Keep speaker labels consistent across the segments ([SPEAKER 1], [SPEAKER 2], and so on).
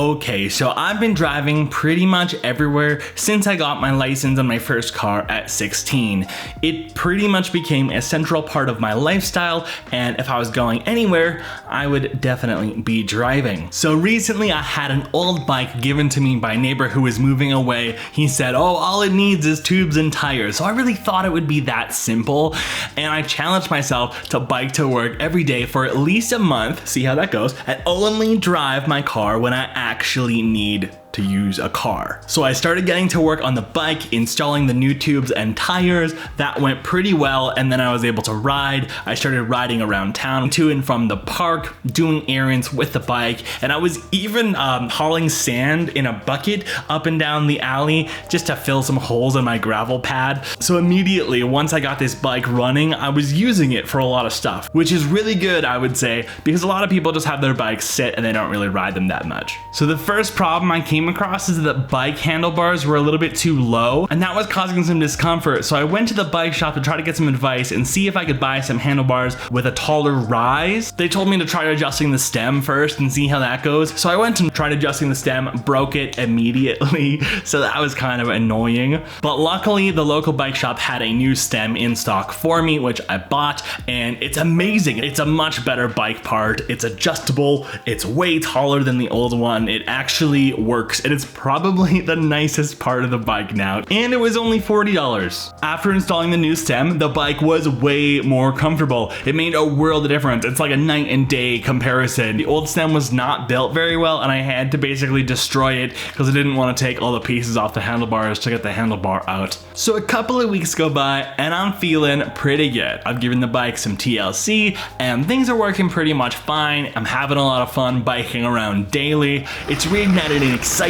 [SPEAKER 1] Okay, so I've been driving pretty much everywhere since I got my license on my first car at 16. It pretty much became a central part of my lifestyle, and if I was going anywhere, I would definitely be driving. So recently I had an old bike given to me by a neighbor who was moving away. He said, oh, all it needs is tubes and tires. So I really thought it would be that simple, and I challenged myself to bike to work every day for at least a month, see how that goes, and only drive my car when I actually need to use a car. So I started getting to work on the bike, installing the new tubes and tires. That went pretty well, and then I was able to ride. I started riding around town to and from the park, doing errands with the bike, and I was even hauling sand in a bucket up and down the alley just to fill some holes in my gravel pad. So immediately, once I got this bike running, I was using it for a lot of stuff, which is really good, I would say, because a lot of people just have their bikes sit and they don't really ride them that much. So the first problem I came across is that bike handlebars were a little bit too low, and that was causing some discomfort. So I went to the bike shop to try to get some advice and see if I could buy some handlebars with a taller rise. They told me to try adjusting the stem first and see how that goes. So I went and tried adjusting the stem, broke it immediately. So that was kind of annoying. But luckily the local bike shop had a new stem in stock for me, which I bought, and it's amazing. It's a much better bike part. It's adjustable. It's way taller than the old one. It actually works, and it's probably the nicest part of the bike now, and it was only $40. After installing the new stem, the bike was way more comfortable. It made a world of difference. It's like a night and day comparison. The old stem was not built very well, and I had to basically destroy it because I didn't want to take all the pieces off the handlebars to get the handlebar out. So a couple of weeks go by, and I'm feeling pretty good. I've given the bike some TLC, and things are working pretty much fine. I'm having a lot of fun biking around daily. It's reignited an excitement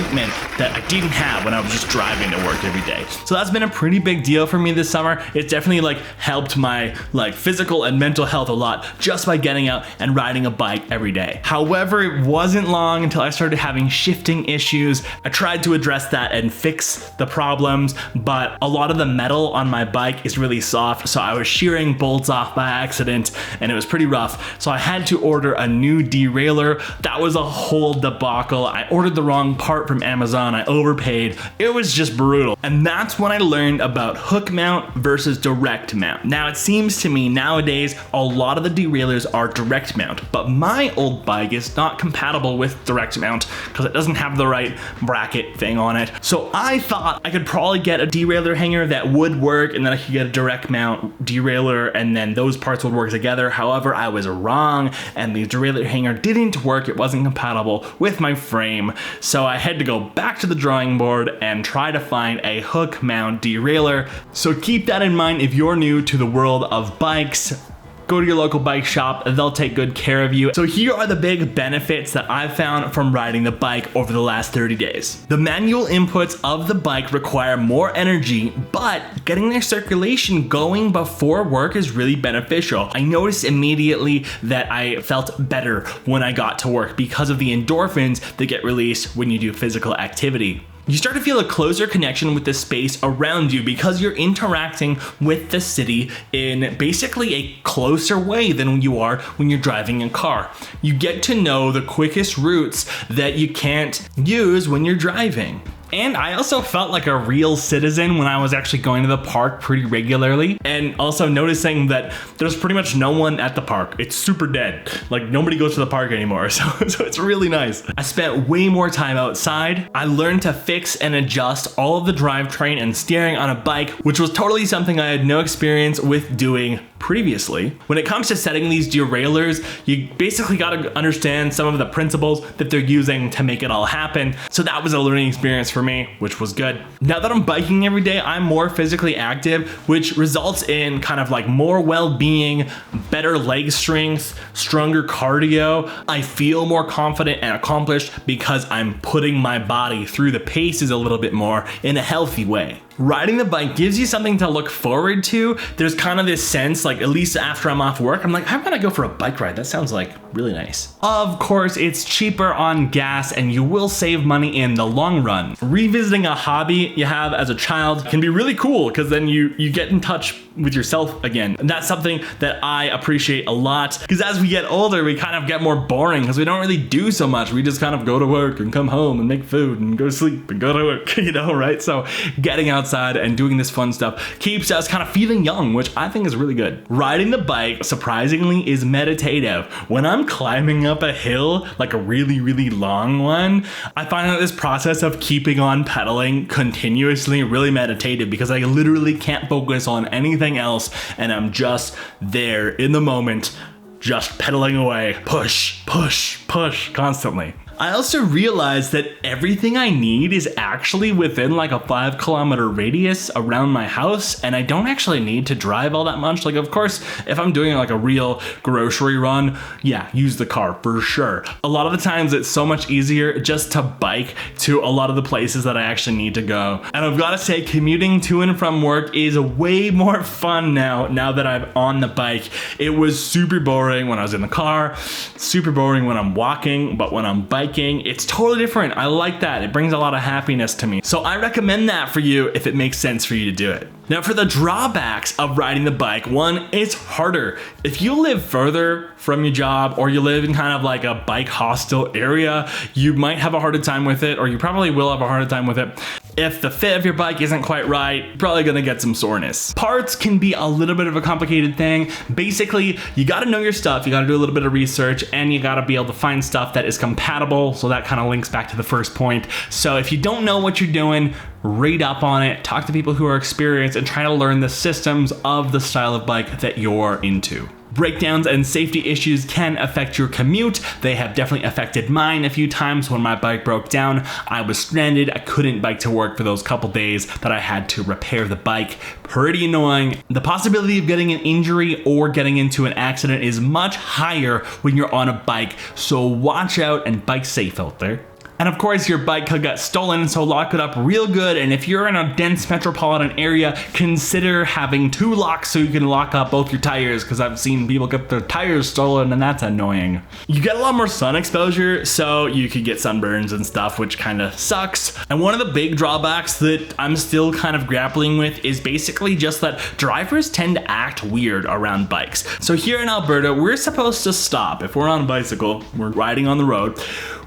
[SPEAKER 1] that I didn't have when I was just driving to work every day. So that's been a pretty big deal for me this summer. It's definitely helped my physical and mental health a lot just by getting out and riding a bike every day. However, it wasn't long until I started having shifting issues. I tried to address that and fix the problems, but a lot of the metal on my bike is really soft, so I was shearing bolts off by accident, and it was pretty rough. So I had to order a new derailleur. That was a whole debacle. I ordered the wrong part from Amazon. I overpaid. It was just brutal. And that's when I learned about hook mount versus direct mount. Now it seems to me nowadays a lot of the derailleurs are direct mount, but my old bike is not compatible with direct mount because it doesn't have the right bracket thing on it. So I thought I could probably get a derailleur hanger that would work, and then I could get a direct mount derailleur, and then those parts would work together. However, I was wrong, and the derailleur hanger didn't work. It wasn't compatible with my frame. So I had to go back to the drawing board and try to find a hook mount derailleur. So keep that in mind if you're new to the world of bikes. Go to your local bike shop, they'll take good care of you. So here are the big benefits that I've found from riding the bike over the last 30 days. The manual inputs of the bike require more energy, but getting their circulation going before work is really beneficial. I noticed immediately that I felt better when I got to work because of the endorphins that get released when you do physical activity. You start to feel a closer connection with the space around you because you're interacting with the city in basically a closer way than you are when you're driving a car. You get to know the quickest routes that you can't use when you're driving. And I also felt like a real citizen when I was actually going to the park pretty regularly, and also noticing that there's pretty much no one at the park. It's super dead. Nobody goes to the park anymore, so it's really nice. I spent way more time outside. I learned to fix and adjust all of the drivetrain and steering on a bike, which was totally something I had no experience with doing previously. When it comes to setting these derailleurs, you basically got to understand some of the principles that they're using to make it all happen. So that was a learning experience for me, which was good. Now that I'm biking every day, I'm more physically active, which results in more well-being, better leg strength, stronger cardio. I feel more confident and accomplished because I'm putting my body through the paces a little bit more in a healthy way. Riding the bike gives you something to look forward to. There's kind of this sense, at least after I'm off work, I'm like, I want to go for a bike ride. That sounds really nice. Of course, it's cheaper on gas, and you will save money in the long run. Revisiting a hobby you have as a child can be really cool because then you get in touch with yourself again. And that's something that I appreciate a lot, because as we get older, we kind of get more boring because we don't really do so much. We just kind of go to work and come home and make food and go to sleep and go to work, you know, right? So getting outside and doing this fun stuff keeps us kind of feeling young, which I think is really good. Riding the bike, surprisingly, is meditative. When I'm climbing up a hill, like a really, really long one, I find that this process of keeping on pedaling continuously really meditative, because I literally can't focus on anything else and I'm just there in the moment, just pedaling away, push, push, push constantly. I also realized that everything I need is actually within like a 5-kilometer radius around my house, and I don't actually need to drive all that much. Like, of course, if I'm doing like a real grocery run, yeah, use the car for sure. A lot of the times it's so much easier just to bike to a lot of the places that I actually need to go. And I've got to say, commuting to and from work is way more fun now that I'm on the bike. It was super boring when I was in the car, super boring when I'm walking, but when I'm biking, it's totally different. I like that. It brings a lot of happiness to me. So I recommend that for you if it makes sense for you to do it. Now, for the drawbacks of riding the bike, one, it's harder. If you live further from your job, or you live in kind of like a bike hostile area, you might have a harder time with it, or you probably will have a harder time with it. If the fit of your bike isn't quite right, you're probably gonna get some soreness. Parts can be a little bit of a complicated thing. Basically, you gotta know your stuff, you gotta do a little bit of research, and you gotta be able to find stuff that is compatible, so that kind of links back to the first point. So if you don't know what you're doing, read up on it, talk to people who are experienced, and try to learn the systems of the style of bike that you're into. Breakdowns and safety issues can affect your commute. They have definitely affected mine a few times. When my bike broke down, I was stranded. I couldn't bike to work for those couple days that I had to repair the bike. Pretty annoying. The possibility of getting an injury or getting into an accident is much higher when you're on a bike, so watch out and bike safe out there. And of course, your bike could get stolen, so lock it up real good. And if you're in a dense metropolitan area, consider having 2 locks so you can lock up both your tires, because I've seen people get their tires stolen and that's annoying. You get a lot more sun exposure, so you could get sunburns and stuff, which kind of sucks. And one of the big drawbacks that I'm still kind of grappling with is basically just that drivers tend to act weird around bikes. So here in Alberta, we're supposed to stop. If we're on a bicycle, we're riding on the road,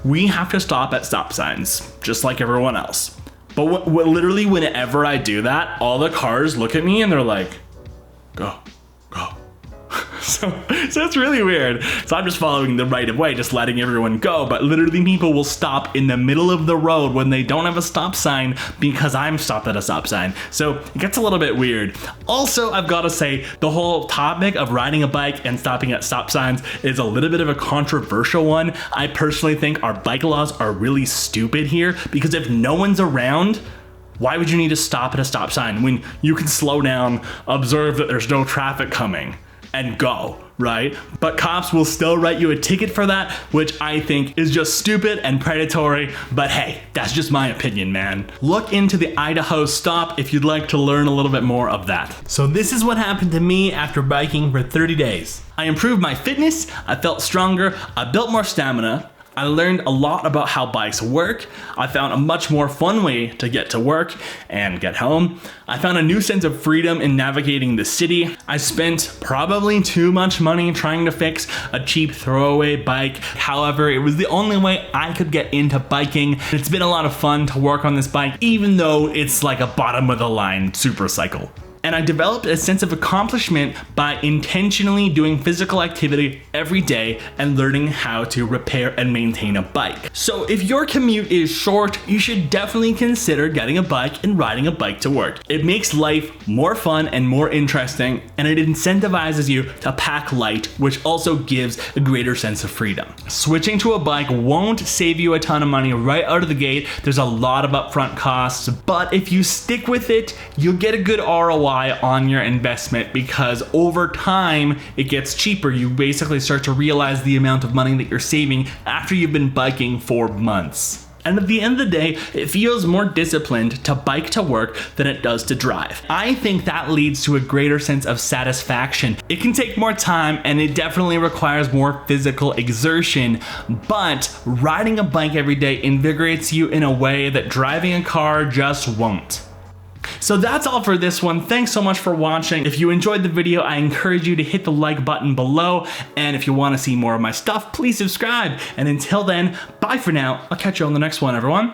[SPEAKER 1] we have to stop at stop signs, just like everyone else. But literally whenever I do that, all the cars look at me and they're like, go, go. So it's really weird. So I'm just following the right of way, just letting everyone go. But literally people will stop in the middle of the road when they don't have a stop sign because I'm stopped at a stop sign. So it gets a little bit weird. Also, I've got to say, the whole topic of riding a bike and stopping at stop signs is a little bit of a controversial one. I personally think our bike laws are really stupid here, because if no one's around, why would you need to stop at a stop sign when you can slow down, observe that there's no traffic coming, and go, right? But cops will still write you a ticket for that, which I think is just stupid and predatory. But hey, that's just my opinion, man. Look into the Idaho stop if you'd like to learn a little bit more of that. So this is what happened to me after biking for 30 days. I improved my fitness, I felt stronger, I built more stamina, I learned a lot about how bikes work. I found a much more fun way to get to work and get home. I found a new sense of freedom in navigating the city. I spent probably too much money trying to fix a cheap throwaway bike. However, it was the only way I could get into biking. It's been a lot of fun to work on this bike, even though it's like a bottom of the line super cycle. And I developed a sense of accomplishment by intentionally doing physical activity every day and learning how to repair and maintain a bike. So if your commute is short, you should definitely consider getting a bike and riding a bike to work. It makes life more fun and more interesting, and it incentivizes you to pack light, which also gives a greater sense of freedom. Switching to a bike won't save you a ton of money right out of the gate. There's a lot of upfront costs, but if you stick with it, you'll get a good ROI on your investment, because over time it gets cheaper. You basically start to realize the amount of money that you're saving after you've been biking for months. And at the end of the day, it feels more disciplined to bike to work than it does to drive. I think that leads to a greater sense of satisfaction. It can take more time and it definitely requires more physical exertion, but riding a bike every day invigorates you in a way that driving a car just won't. So that's all for this one. Thanks so much for watching. If you enjoyed the video, I encourage you to hit the like button below. And if you want to see more of my stuff, please subscribe. And until then, bye for now. I'll catch you on the next one, everyone.